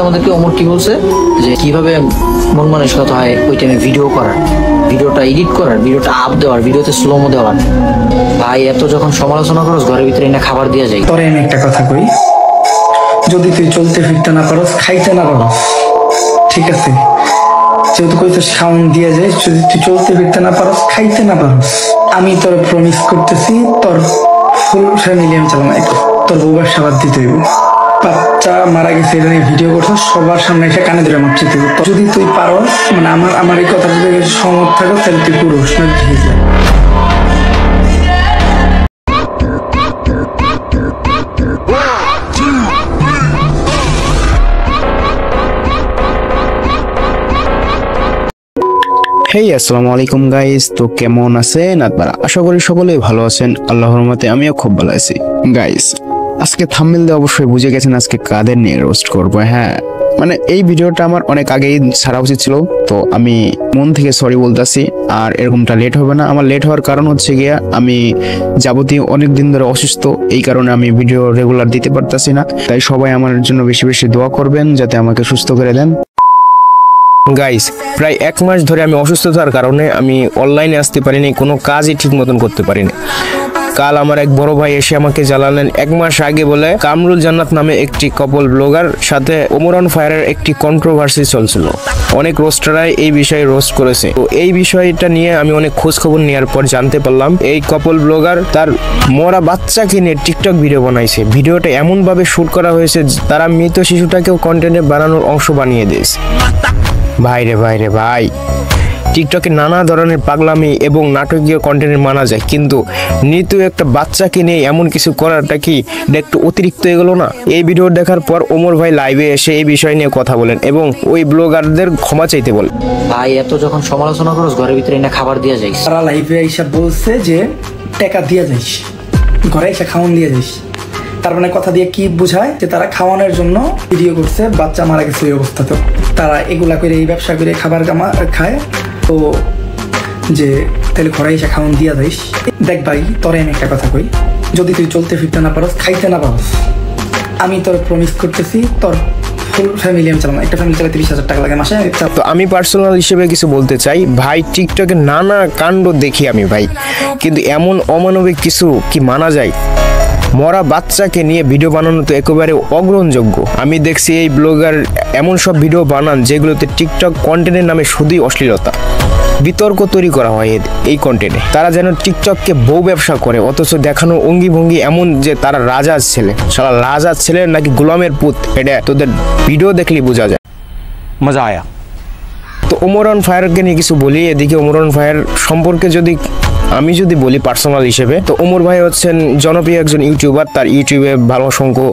আমাদেরকে ওমর কি বলছে যে কিভাবে মন মানসিকতা হয় ওই টাইমে ভিডিও করার, ভিডিওটা এডিট করার, ভিডিওটা আপ দেওয়ার, ভিডিওতে স্লোমো দেওয়ার। ভাই এত যখন সমালোচনা করস ঘরের ভিতরে এনে খাবার দিয়া যায়। তোরে আমি একটা কথা কই, যদি তুই চলতে ফিরতে না পারস, খাইতে না পারস, ঠিক আছে, যেহেতু কইছিস খাওয়ান দিয়া যায়, যদি তুই চলতে ফিরতে না পারস, খাইতে না পারস, আমি তোর প্রমিস করতেছি তোর ফুল ফ্যামিলি আমি চালাম, তোর বউ ব্যবসা বাদ দিতে হইব। বাচ্চা মারা গেছে এটা নিয়ে ভিডিও করছো, সবার সামনে এসে কানে ধরে মাপছি তুই। যদি তুই পারস, মানে আমার এই কথাটা যদি সহমত থাকো, তাহলে তুই পুরুষ না ঠিক আছে। হেই আসসালামু আলাইকুম গাইস, তো কেমন আছেন আপনারা? আশা করি সকলেই ভালো আছেন, আল্লাহর রহমতে আমিও খুব ভালো আছি। গাইস আজকে থাম্বনেল দিয়ে অবশ্যই বুঝে গেছেন আজকে কাদের নিয়ে রোস্ট করবো। হ্যাঁ, মানে এই ভিডিওটা আমার অনেক আগেই ছাড়া উচিত ছিল, তো আমি মন থেকে সরি বলতেছি। আর এরকমটা লেট হবে না। আমার লেট হওয়ার কারণ হচ্ছে গিয়া আমি যাবতীয় অনেক দিন ধরে অসুস্থ, এই কারণে আমি ভিডিও রেগুলার দিতে পারতাছি না। তাই সবাই আমার জন্য বেশি বেশি দোয়া করবেন যাতে আমাকে সুস্থ করে দেন। গাইস প্রায় 1 মাস ধরে আমি অসুস্থতার কারণে আমি অনলাইনে আসতে পারিনি, কোনো কাজই ঠিক মতন করতে পারিনি। কাল আমার এক বড় ভাই এসে আমাকে জানালেন 1 মাস আগে বলে কামরুল জান্নাত নামে একটি কাপল ব্লগার সাথে ওমর অন ফায়ারের একটি কন্ট্রোভার্সি চলছিল। অনেক রোস্টাররাই এই বিষয়ে রোস্ট করেছে। তো এই বিষয়টা নিয়ে আমি অনেক খোঁজ খবর নেওয়ার পর জানতে পারলাম এই কাপল ব্লগার তার মরা বাচ্চাকে নিয়ে টিকটক ভিডিও বানাইছে। ভিডিওটা এমন ভাবে শুট করা হয়েছে তারা মৃত শিশুটাকেও কন্টেন্টে বানানোর অংশ বানিয়ে দিয়েছে। ভাই রে ভাই, টিকটকে নানা ধরনের পাগলামি এবং নাটকীয় কন্টেন্ট মানা যায়, কিন্তু নিতু একটা বাচ্চাকে নিয়ে এমন কিছু করাটা কি একটু অতিরিক্ত হয়ে গেল না? এই ভিডিও দেখার পর ওমর ভাই লাইভে এসে এই বিষয় নিয়ে কথা বলেন এবং ওই ব্লগারদের ক্ষমা চাইতে বলেন। ভাই এত যখন সমালোচনা করস ঘরের ভিতরে এনে খাবার দিয়া যাইস। তারা লাইভে এসে বলছে যে টাকা দিয়া যাইস, ঘরে এসে খাওয়ান দিয়া যাইস। তার মানে কথা দিয়ে কি বোঝায় যে তারা খাওয়ানোর জন্য ভিডিও করছে, বাচ্চা মারা গেছে এই অবস্থাতেও তারা এগুলা করে এই ব্যবসা করে খাবার খায়। তো যে তাহলে ঘরে এসে খাওয়ান দিয়া যাইস। দেখ ভাই তোরে আমি একটা কথা কই, যদি তুই চলতে ফিরতে না পারস, খাইতে না পারস, আমি তোর প্রমিস করতেছি তোর ফুল ফ্যামিলি আমি চালাম। একটা ফ্যামিলি চালাতে 30,000 টাকা লাগে মাসে। তো আমি পার্সোনাল হিসেবে কিছু বলতে চাই ভাই, টিকটকে নানা কাণ্ড দেখি আমি ভাই, কিন্তু এমন অমানবিক কিছু কি মানা যায়? মরা বাচ্চাকে নিয়ে ভিডিও বানানো তো একেবারে অগ্রহণযোগ্য। আমি দেখছি এই ব্লগার এমন সব ভিডিও বানান যেগুলোতে টিকটক কন্টেন্টের নামে শুধুই অশ্লীলতা, বিতর্ক তৈরি করা হয় এই কন্টেন্টে। তারা যেন টিকটককে বউ ব্যবসা করে, অথচ দেখানো অঙ্গি ভঙ্গি এমন যে তারা রাজার ছেলে। সারা রাজার ছেলে নাকি গোলামের পুত, এটা তোদের ভিডিও দেখলেই বোঝা যায়। মজা আয়া। তো ওমর অন ফায়ারকে নিয়ে কিছু বলি। এদিকে ওমর অন ফায়ার সম্পর্কে আমি যদি বলি পার্সোনাল হিসেবে, তো ওমর ভাই হচ্ছেন জনপ্রিয় একজন ইউটিউবার। তার ইউটিউবে ভালো সংখ্যক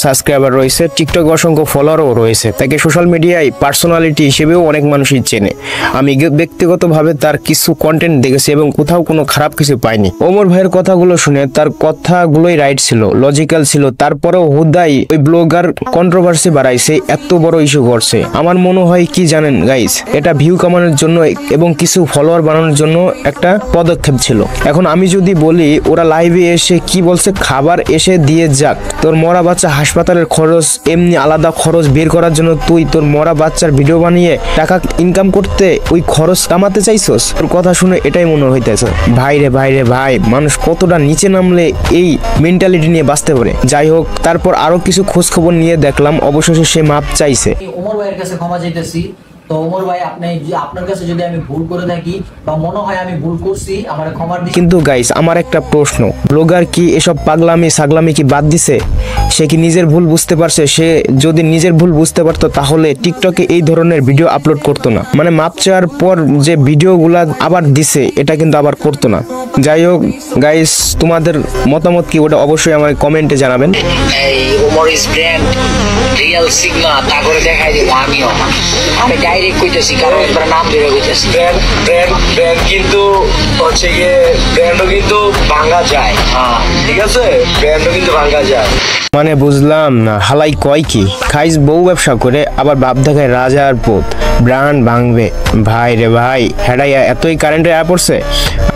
সাবস্ক্রাইবার রয়েছে, টিকটক অসংখ্য ফলোয়ারও রয়েছে। তাকে সোশ্যাল মিডিয়ায় পার্সোনালিটি হিসেবেও অনেক মানুষই চেনে। আমি ব্যক্তিগতভাবে তার কিছু কন্টেন্ট দেখেছি এবং কোথাও কোনো খারাপ কিছু পাইনি। ওমর ভাইয়ের কথাগুলো শুনে তার কথাগুলোই রাইট ছিল, লজিক্যাল ছিল। তারপরেও হুদাই ওই ব্লগার কন্ট্রোভার্সি বাড়াইছে, এত বড় ইস্যু করছে। আমার মনে হয় কি জানেন গাইস, এটা ভিউ কামানোর জন্য এবং কিছু ফলোয়ার বানানোর জন্য একটা পদক্ষেপ ছিল। এখন আমি যদি বলি ওরা লাইভে এসে কি বলছে, খাবার এসে দিয়ে যাক, তোর মরা বাচ্চা হাসপাতালের খরচ, এমনি আলাদা খরচ বের করার জন্য তুই তোর মরা বাচ্চার ভিডিও বানিয়ে টাকা ইনকাম করতে ওই খরচ কামাতে চাইছস? তোর কথা শুনে এটাই মনে হইতেছে। ভাই রে ভাই, মানুষ কতটা নিচে নামলে এই মেন্টালিটি নিয়ে বাঁচতে পারে। যাই হোক, তারপর আরো কিছু খোঁজ খবর নিয়ে দেখলাম অবশেষে সে মাপ চাইছে। ওমর ভাইয়ের কাছে ক্ষমা চাইতেছি। তো ওমর ভাই আপনার কাছে যদি আমি ভুল করে থাকি বা মনে হয় আমি ভুল করছি, আমার ক্ষমা দিন। কিন্তু গাইস আমার একটা প্রশ্ন, ব্লগার কি এসব পাগলামি সাগলামি কি বাদ দিছে? সে কি নিজের ভুল বুঝতে পারছে? সে যদি নিজের ভুল বুঝতে পারতো তাহলে টিকটকে এই ধরনের ভিডিও আপলোড করতো না। মানে মাপ চাওয়ার পর যে ভিডিওগুলা আবার দিছে এটা কিন্তু আবার করতো না। যাই হোক গাইস, তোমাদের মতামত কি ওটা অবশ্যই আমার কমেন্টে জানাবেন। এই Omar is brand real sigma তা করে দেখাই দিব আমিও। আমি ডাইরেক্ট কইতেছি, কারণ একবার নাম ধরে কইতেছি। ব্র্যান্ড কিন্তু হচ্ছে গিয়ে ব্র্যান্ডও কিন্তু ভাঙা যায়। হ্যাঁ ঠিক আছে, ব্র্যান্ডও কিন্তু ভাঙা যায়। মানে বুঝলাম না, হালাই কয় কি? খাইস বউ ব্যবসা করে আবার বাপ দেখায় রাজার পুত। ব্রান্ড ভাঙবে। ভাই রে ভাই, হেডাই এতই কারেন্টে আয়া পড়ছে।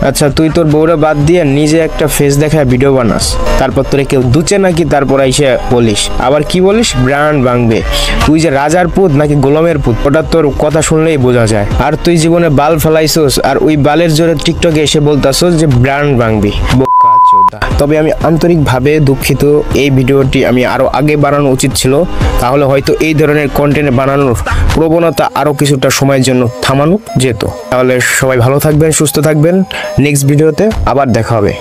আচ্ছা তুই তোর বউরা বাদ দিয়ে নিজে একটা ফেস দেখায় ভিডিও বানাস, তারপর তোরে কেউ দুচে নাকি, তারপর এসে বলিস, আবার কি বলিস ব্রান্ড ভাঙবে। তুই যে রাজার পুত নাকি গোলামের পুত ওটা তোর কথা শুনলেই বোঝা যায়। আর তুই জীবনে বাল ফেলাইছস, আর ওই বালের জোরে টিকটকে এসে বলতাছস যে ব্রান্ড ভাঙবি। বোকা চোদা। তবে আমি আন্তরিকভাবে দুঃখিত, এই ভিডিওটি আমি আরো আগে বানানো উচিত ছিল, তাহলে হয়তো এই ধরনের কন্টেন্ট বানানোর প্রবণতা আরো কিছুটা সময়ের জন্য থামানো যেত। তাহলে সবাই ভালো থাকবেন, সুস্থ থাকবেন, নেক্সট ভিডিওতে আবার দেখা হবে।